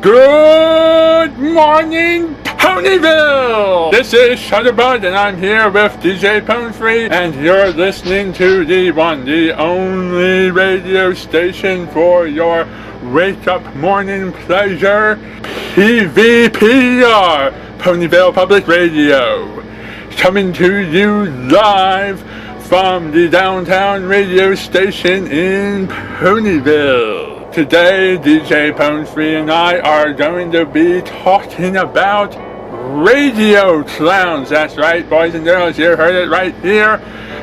Good morning, Ponyville! This is Shutterbud, and I'm here with DJ Ponefree, and you're listening to the one, the only radio station for your wake-up morning pleasure, PVPR, Ponyville Public Radio, coming to you live from the downtown radio station in Ponyville. Today, DJ Ponefree and I are going to be talking about radio clowns. That's right, boys and girls, you heard it right here.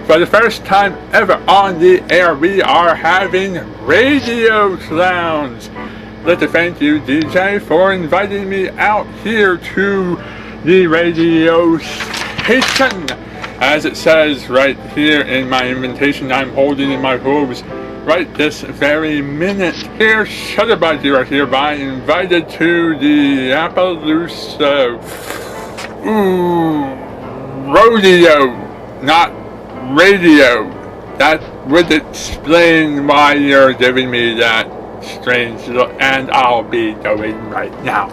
For the first time ever on the air, we are having radio clowns. Let me thank you, DJ, for inviting me out here to the radio station. As it says right here in my invitation I'm holding in my hooves right this very minute. Here, Shutterbud, you are hereby invited to the Appleoosa rodeo, not radio. That would explain why you're giving me that strange look, and I'll be going right now.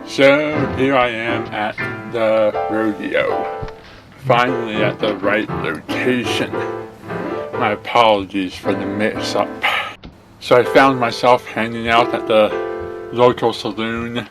So here I am at the rodeo. Finally at the right location. My apologies for the mix-up. So I found myself hanging out at the local saloon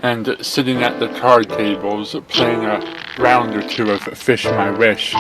and sitting at the card tables playing a round or two of Fish My Wish,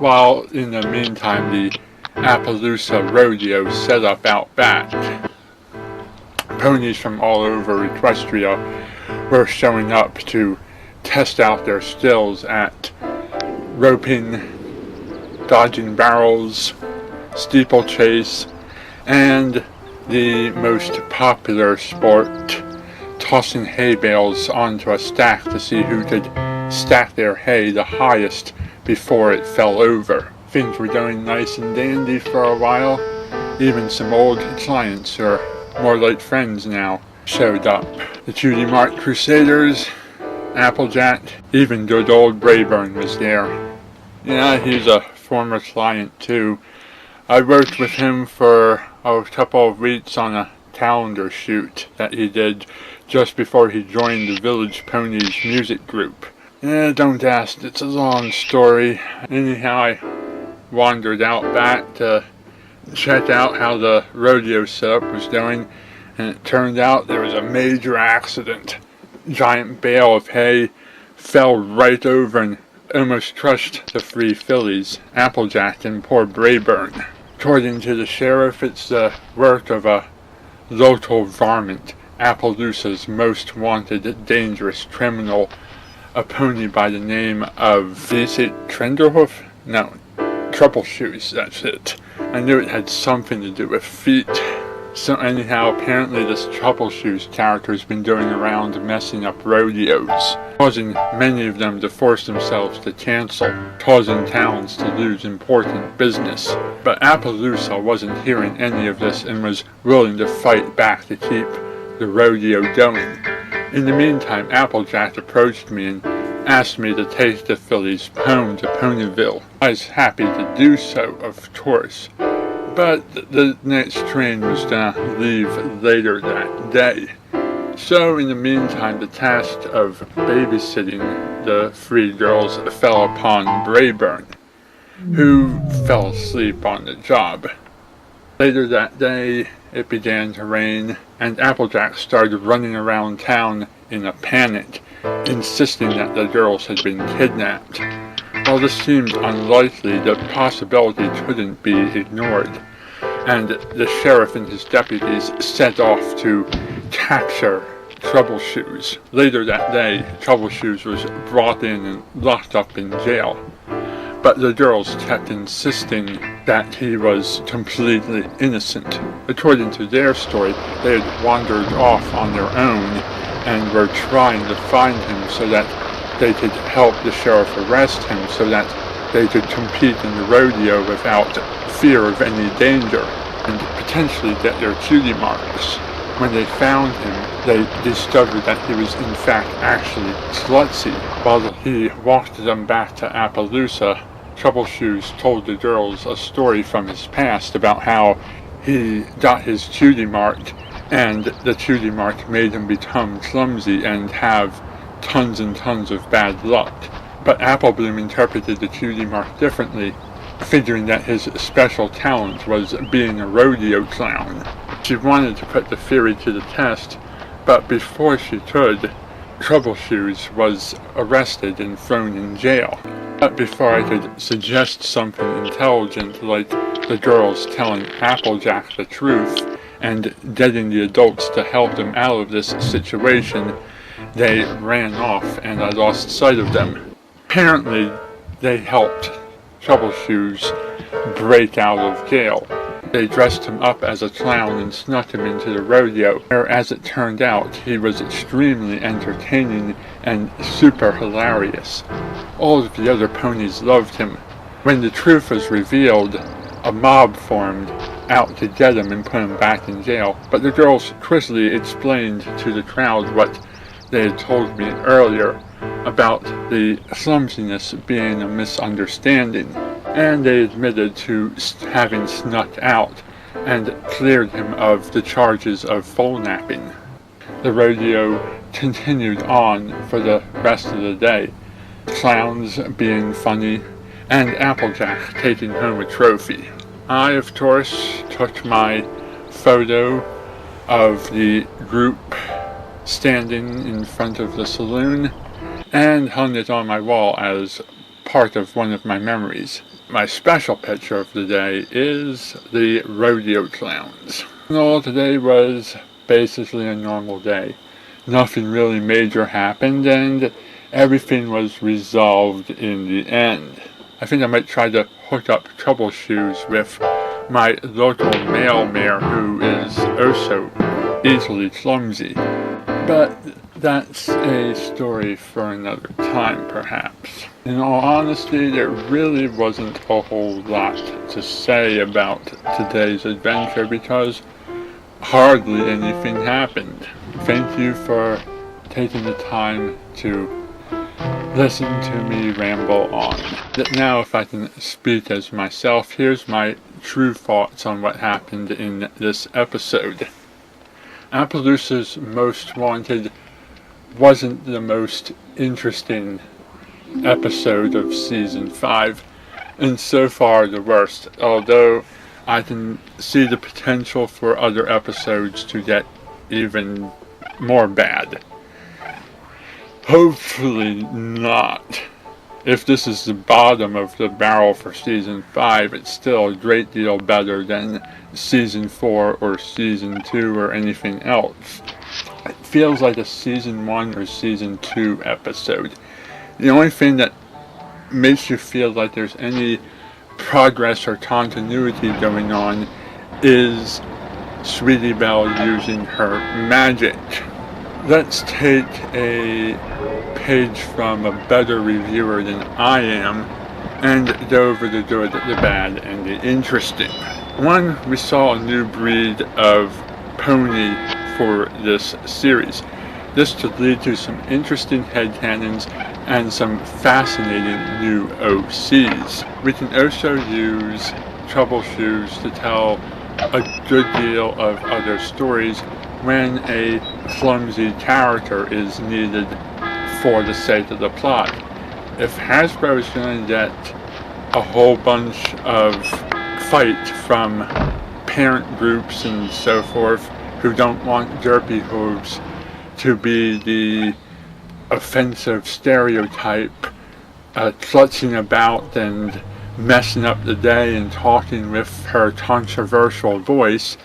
while in the meantime the Appleoosa rodeo set up out back. Ponies from all over Equestria were showing up to test out their skills at roping, dodging barrels, steeplechase, and the most popular sport, tossing hay bales onto a stack to see who could stack their hay the highest before it fell over. Things were going nice and dandy for a while. Even some old clients, or more like friends now, showed up. The Cutie Mark Crusaders, Applejack, even good old Brayburn was there. Yeah, he's a former client too. I worked with him for a couple of weeks on a calendar shoot that he did just before he joined the Village Ponies music group. Don't ask, it's a long story. Anyhow, I wandered out back to check out how the rodeo setup was going, and it turned out there was a major accident. Giant bale of hay fell right over and almost crushed the three fillies, Applejack and poor Brayburn. According to the sheriff, it's the work of a local varmint, Appleoosa's most wanted dangerous criminal, a pony by the name of, did you say Trenderhoof? No, Troubleshoes, that's it. I knew it had something to do with feet. So anyhow, apparently this Troubleshoes character's been going around messing up rodeos, causing many of them to force themselves to cancel, causing towns to lose important business. But Appleloosa wasn't hearing any of this and was willing to fight back to keep the rodeo going. In the meantime, Applejack approached me and asked me to take the fillies home to Ponyville. I was happy to do so, of course. But the next train was to leave later that day. So in the meantime, the task of babysitting the three girls fell upon Brayburn, who fell asleep on the job. Later that day, it began to rain, and Applejack started running around town in a panic, insisting that the girls had been kidnapped. While this seemed unlikely, the possibility couldn't be ignored, and the sheriff and his deputies set off to capture Troubleshoes. Later that day, Troubleshoes was brought in and locked up in jail, but the girls kept insisting that he was completely innocent. According to their story, they had wandered off on their own and were trying to find him so that they could help the sheriff arrest him, so that they could compete in the rodeo without fear of any danger, and potentially get their cutie marks. When they found him, they discovered that he was in fact actually klutzy. While he walked them back to Appaloosa, Troubleshoes told the girls a story from his past about how he got his cutie mark and the cutie mark made him become clumsy and have tons and tons of bad luck. But Applebloom interpreted the cutie mark differently, figuring that his special talent was being a rodeo clown. She wanted to put the theory to the test, but before she could, Troubleshoes was arrested and thrown in jail. But before I could suggest something intelligent like the girls telling Applejack the truth and getting the adults to help them out of this situation, they ran off and I lost sight of them. Apparently, they helped Troubleshoes break out of jail. They dressed him up as a clown and snuck him into the rodeo, where, as it turned out, he was extremely entertaining and super hilarious. All of the other ponies loved him. When the truth was revealed, a mob formed out to get him and put him back in jail, but the girls quickly explained to the crowd what they had told me earlier about the clumsiness being a misunderstanding, and they admitted to having snuck out and cleared him of the charges of foal napping. The rodeo continued on for the rest of the day, clowns being funny and Applejack taking home a trophy. I, of course, took my photo of the group standing in front of the saloon and hung it on my wall as part of one of my memories. My special picture of the day is the rodeo clowns. Well, today was basically a normal day. Nothing really major happened and everything was resolved in the end. I think I might try to hook up Troubleshoes with my local male mare who is also easily clumsy. But that's a story for another time, perhaps. In all honesty, there really wasn't a whole lot to say about today's adventure because hardly anything happened. Thank you for taking the time to listen to me ramble on. Now, if I can speak as myself, here's my true thoughts on what happened in this episode. Appleoosa's Most Wanted wasn't the most interesting episode of Season 5, and so far the worst, although I can see the potential for other episodes to get even more bad. Hopefully not. If this is the bottom of the barrel for Season 5, it's still a great deal better than Season 4 or Season 2 or anything else. It feels like a Season 1 or Season 2 episode. The only thing that makes you feel like there's any progress or continuity going on is Sweetie Belle using her magic. Let's take a page from a better reviewer than I am and go over the good, the bad, and the interesting. One, we saw a new breed of pony for this series. This could lead to some interesting headcanons and some fascinating new OCs. We can also use Troubleshoes to tell a good deal of other stories when a clumsy character is needed for the sake of the plot. If Hasbro is going to get a whole bunch of fight from parent groups and so forth who don't want derpy hooves to be the offensive stereotype, clutching about and messing up the day and talking with her controversial voice,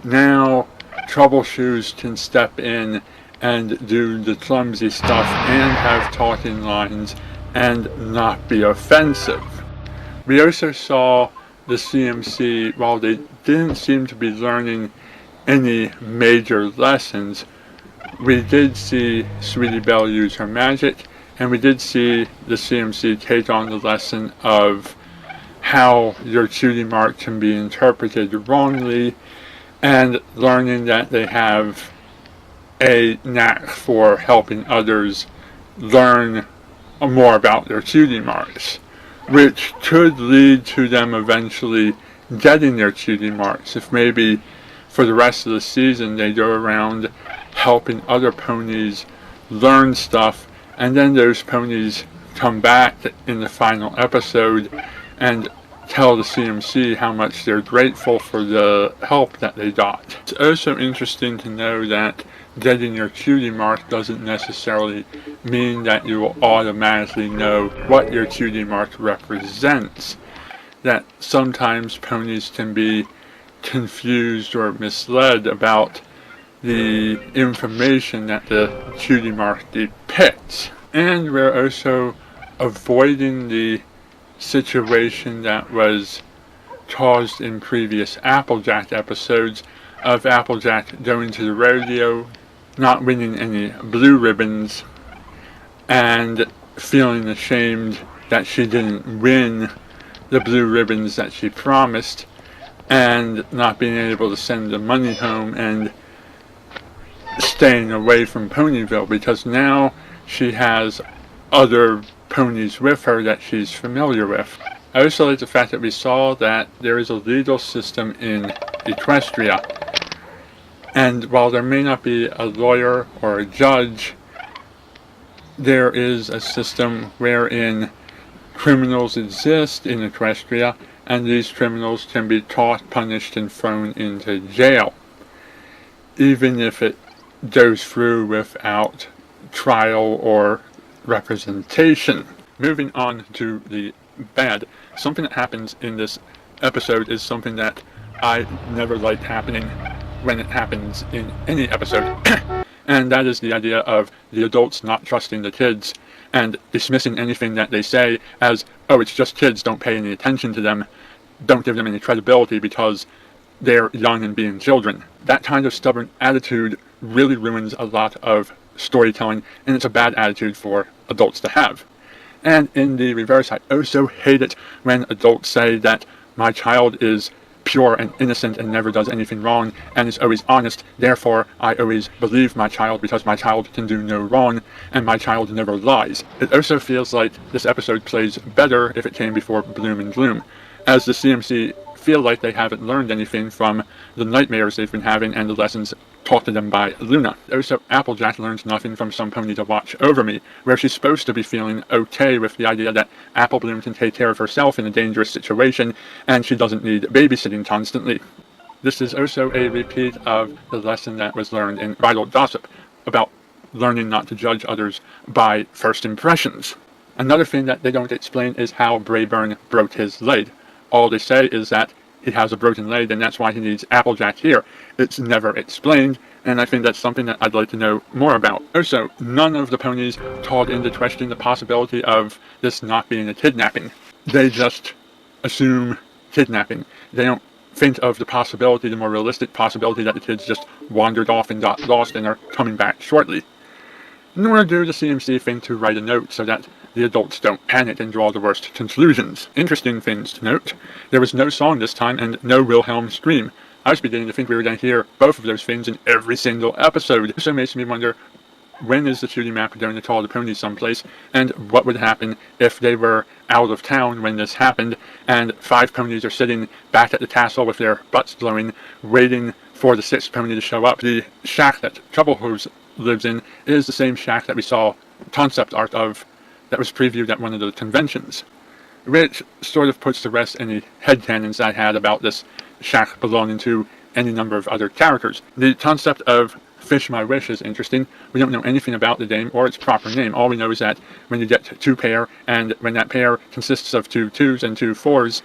now Troubleshoes can step in and do the clumsy stuff and have talking lines and not be offensive. We also saw the CMC, while they didn't seem to be learning any major lessons, we did see Sweetie Belle use her magic, and we did see the CMC take on the lesson of how your cutie mark can be interpreted wrongly, and learning that they have a knack for helping others learn more about their cutie marks, which could lead to them eventually getting their cutie marks if maybe for the rest of the season they go around helping other ponies learn stuff, and then those ponies come back in the final episode and tell the CMC how much they're grateful for the help that they got. It's also interesting to know that getting your cutie mark doesn't necessarily mean that you will automatically know what your cutie mark represents. That sometimes ponies can be confused or misled about the information that the cutie mark depicts. And we're also avoiding the situation that was caused in previous Applejack episodes of Applejack going to the rodeo, not winning any blue ribbons, and feeling ashamed that she didn't win the blue ribbons that she promised, and not being able to send the money home and staying away from Ponyville, because now she has other ponies with her that she's familiar with. I also like the fact that we saw that there is a legal system in Equestria, and while there may not be a lawyer or a judge, there is a system wherein criminals exist in Equestria, and these criminals can be caught, punished, and thrown into jail, even if it goes through without trial or representation. Moving on to the bad, something that happens in this episode is something that I never like happening when it happens in any episode, and that is the idea of the adults not trusting the kids and dismissing anything that they say as, oh, it's just kids, don't pay any attention to them, don't give them any credibility because they're young and being children. That kind of stubborn attitude really ruins a lot of storytelling, and it's a bad attitude for adults to have. And in the reverse, I also hate it when adults say that my child is pure and innocent and never does anything wrong and is always honest, therefore I always believe my child because my child can do no wrong and my child never lies. It also feels like this episode plays better if it came before Bloom and Gloom, as the CMC feel like they haven't learned anything from the nightmares they've been having and the lessons taught to them by Luna. Also, Applejack learns nothing from Some Pony to Watch Over Me, where she's supposed to be feeling okay with the idea that Apple Bloom can take care of herself in a dangerous situation and she doesn't need babysitting constantly. This is also a repeat of the lesson that was learned in Bridal Gossip about learning not to judge others by first impressions. Another thing that they don't explain is how Brayburn broke his leg. All they say is that he has a broken leg and that's why he needs Applejack here. It's never explained, and I think that's something that I'd like to know more about. Also, none of the ponies called into question the possibility of this not being a kidnapping. They just assume kidnapping. They don't think of the possibility, the more realistic possibility, that the kids just wandered off and got lost and are coming back shortly. Nor do the CMC think to write a note so that the adults don't panic and draw the worst conclusions. Interesting things to note: there was no song this time and no Wilhelm scream. I was beginning to think we were going to hear both of those things in every single episode. It also makes me wonder, when is the shooting map going to call the ponies someplace, and what would happen if they were out of town when this happened, and 5 ponies are sitting back at the castle with their butts glowing, waiting for the 6th pony to show up. The shack that Troublehose lives in is the same shack that we saw concept art of that was previewed at one of the conventions, which sort of puts to rest any headcanons I had about this shack belonging to any number of other characters. The concept of Fish My Wish is interesting. We don't know anything about the dame or its proper name. All we know is that when you get 2 pair, and when that pair consists of 2 2s and 2 4s,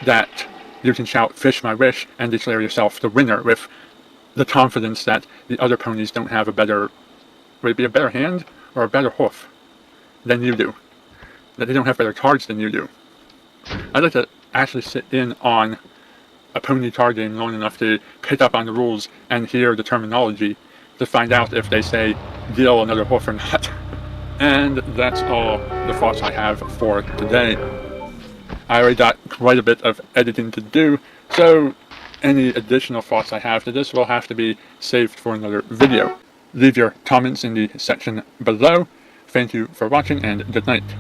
that you can shout Fish My Wish and declare yourself the winner with the confidence that the other ponies don't have a better, would it be a better hand or a better hoof than you do, that they don't have better cards than you do. I'd like to actually sit in on a pony card game long enough to pick up on the rules and hear the terminology to find out if they say deal another hoof or not. And that's all the thoughts I have for today. I already got quite a bit of editing to do, so any additional thoughts I have to this will have to be saved for another video. Leave your comments in the section below. Thank you for watching, and good night.